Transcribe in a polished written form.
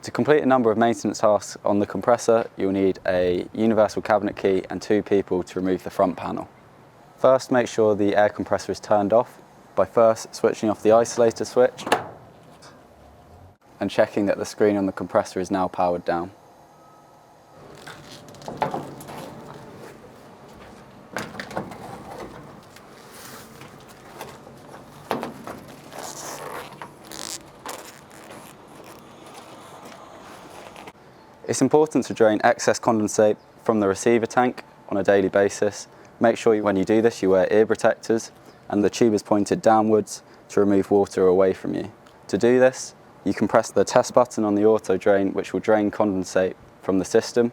To complete a number of maintenance tasks on the compressor, you'll need a universal cabinet key and 2 people to remove the front panel. First, make sure the air compressor is turned off by first switching off the isolator switch and checking that the screen on the compressor is now powered down. It's important to drain excess condensate from the receiver tank on a daily basis. Make sure when you do this you wear ear protectors and the tube is pointed downwards to remove water away from you. To do this, you can press the test button on the auto drain, which will drain condensate from the system,